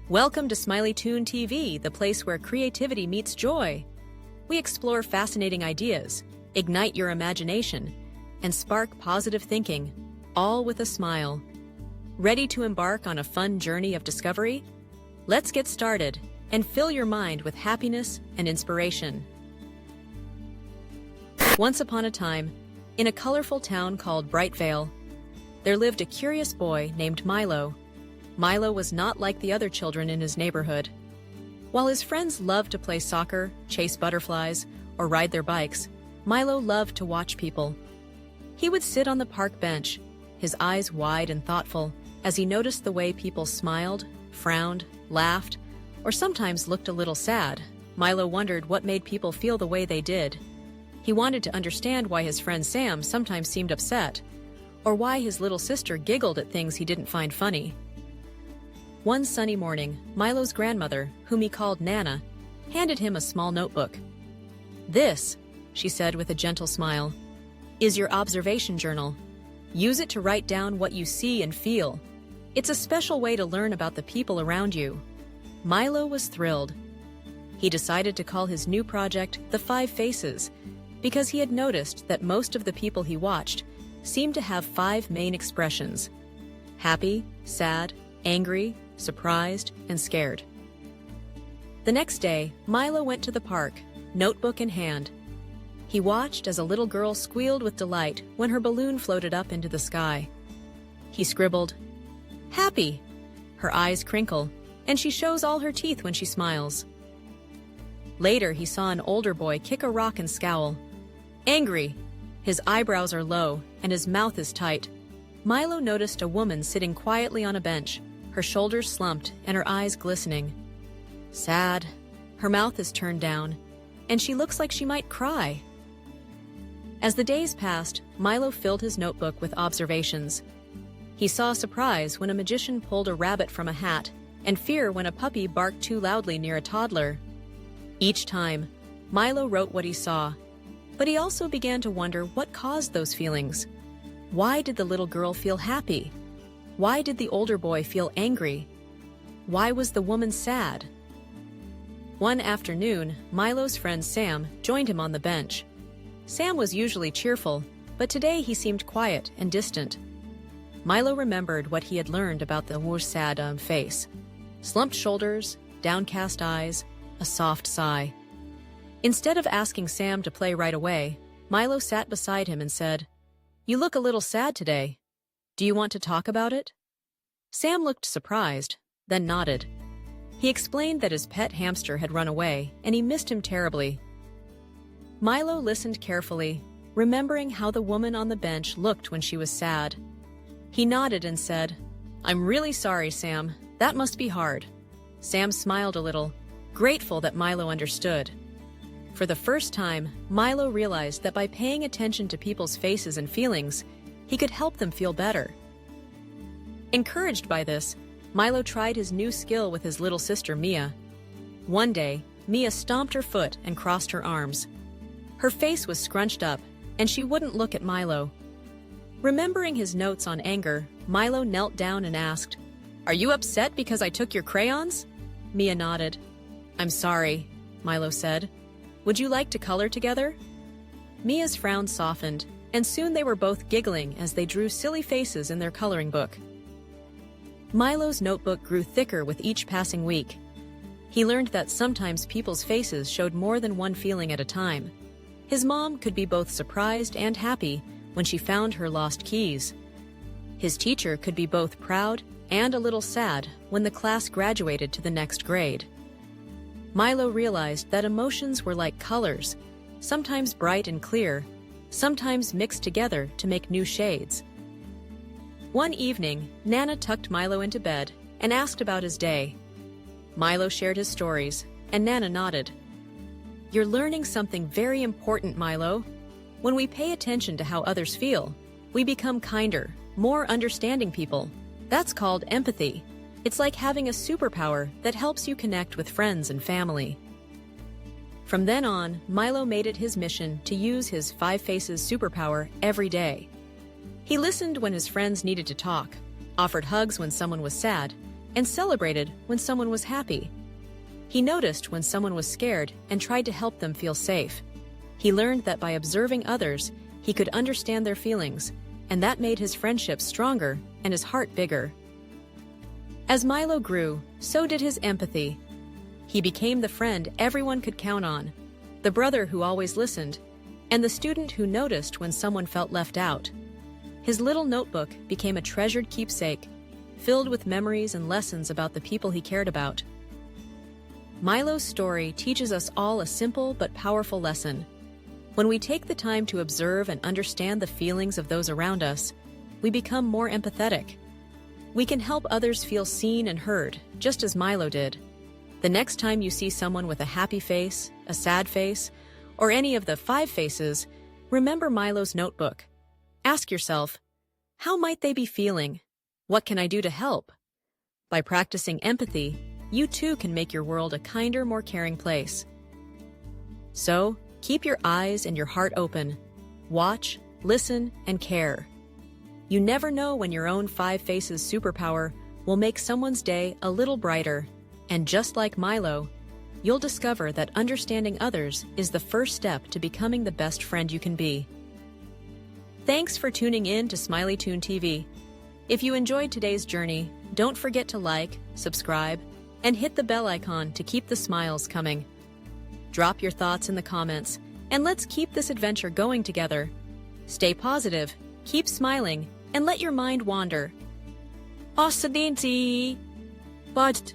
Welcome to Smiley Toon TV, the place where creativity meets joy. We explore fascinating ideas, ignite your imagination, and spark positive thinking, all with a smile. Ready to embark on a fun journey of discovery? Let's get started and fill your mind with happiness and inspiration. Once upon a time, in a colorful town called Brightvale, there lived a curious boy named Milo. Milo was not like the other children in his neighborhood. While his friends loved to play soccer, chase butterflies, or ride their bikes, Milo loved to watch people. He would sit on the park bench, his eyes wide and thoughtful, as he noticed the way people smiled, frowned, laughed, or sometimes looked a little sad. Milo wondered what made people feel the way they did. He wanted to understand why his friend Sam sometimes seemed upset, or why his little sister giggled at things he didn't find funny. One sunny morning, Milo's grandmother, whom he called Nana, handed him a small notebook. "This," she said with a gentle smile, "is your observation journal. Use it to write down what you see and feel. It's a special way to learn about the people around you." Milo was thrilled. He decided to call his new project The 5 Faces, because he had noticed that most of the people he watched seemed to have 5 main expressions: happy, sad, angry, surprised, and scared. The next day, Milo went to the park, notebook in hand. He watched as a little girl squealed with delight when her balloon floated up into the sky. He scribbled, "Happy." Her eyes crinkle, and she shows all her teeth when she smiles. Later, he saw an older boy kick a rock and scowl. "Angry." His eyebrows are low, and his mouth is tight. Milo noticed a woman sitting quietly on a bench, her shoulders slumped and her eyes glistening. "Sad." Her mouth is turned down, and she looks like she might cry. As the days passed, Milo filled his notebook with observations. He saw surprise when a magician pulled a rabbit from a hat, and fear when a puppy barked too loudly near a toddler. Each time, Milo wrote what he saw, but he also began to wonder what caused those feelings. Why did the little girl feel happy? Why did the older boy feel angry? Why was the woman sad? One afternoon, Milo's friend Sam joined him on the bench. Sam was usually cheerful, but today he seemed quiet and distant. Milo remembered what he had learned about the sad face: slumped shoulders, downcast eyes, a soft sigh. Instead of asking Sam to play right away, Milo sat beside him and said, "You look a little sad today. Do you want to talk about it?" Sam looked surprised, then nodded. He explained that his pet hamster had run away, and he missed him terribly. Milo listened carefully, remembering how the woman on the bench looked when she was sad. He nodded and said, "I'm really sorry, Sam. That must be hard." Sam smiled a little, grateful that Milo understood. For the first time, Milo realized that by paying attention to people's faces and feelings, he could help them feel better. Encouraged by this, Milo tried his new skill with his little sister Mia. One day, Mia stomped her foot and crossed her arms. Her face was scrunched up, and she wouldn't look at Milo. Remembering his notes on anger, Milo knelt down and asked, "Are you upset because I took your crayons?" Mia nodded. "I'm sorry," Milo said. "Would you like to color together?" Mia's frown softened, and soon they were both giggling as they drew silly faces in their coloring book. Milo's notebook grew thicker with each passing week. He learned that sometimes people's faces showed more than one feeling at a time. His mom could be both surprised and happy when she found her lost keys. His teacher could be both proud and a little sad when the class graduated to the next grade. Milo realized that emotions were like colors, sometimes bright and clear, sometimes mixed together to make new shades. One evening, Nana tucked Milo into bed and asked about his day. Milo shared his stories, and Nana nodded. "You're learning something very important, Milo. When we pay attention to how others feel, we become kinder, more understanding people. That's called empathy. It's like having a superpower that helps you connect with friends and family." From then on, Milo made it his mission to use his 5 Faces superpower every day. He listened when his friends needed to talk, offered hugs when someone was sad, and celebrated when someone was happy. He noticed when someone was scared and tried to help them feel safe. He learned that by observing others, he could understand their feelings, and that made his friendships stronger and his heart bigger. As Milo grew, so did his empathy. He became the friend everyone could count on, the brother who always listened, and the student who noticed when someone felt left out. His little notebook became a treasured keepsake, filled with memories and lessons about the people he cared about. Milo's story teaches us all a simple but powerful lesson. When we take the time to observe and understand the feelings of those around us, we become more empathetic. We can help others feel seen and heard, just as Milo did. The next time you see someone with a happy face, a sad face, or any of the 5 faces, remember Milo's notebook. Ask yourself, how might they be feeling? What can I do to help? By practicing empathy, you too can make your world a kinder, more caring place. So, keep your eyes and your heart open. Watch, listen, and care. You never know when your own 5 faces superpower will make someone's day a little brighter. And just like Milo, you'll discover that understanding others is the first step to becoming the best friend you can be. Thanks for tuning in to Smiley Toon TV. If you enjoyed today's journey, don't forget to like, subscribe, and hit the bell icon to keep the smiles coming. Drop your thoughts in the comments, and let's keep this adventure going together. Stay positive, keep smiling, and let your mind wander. Osadinti! But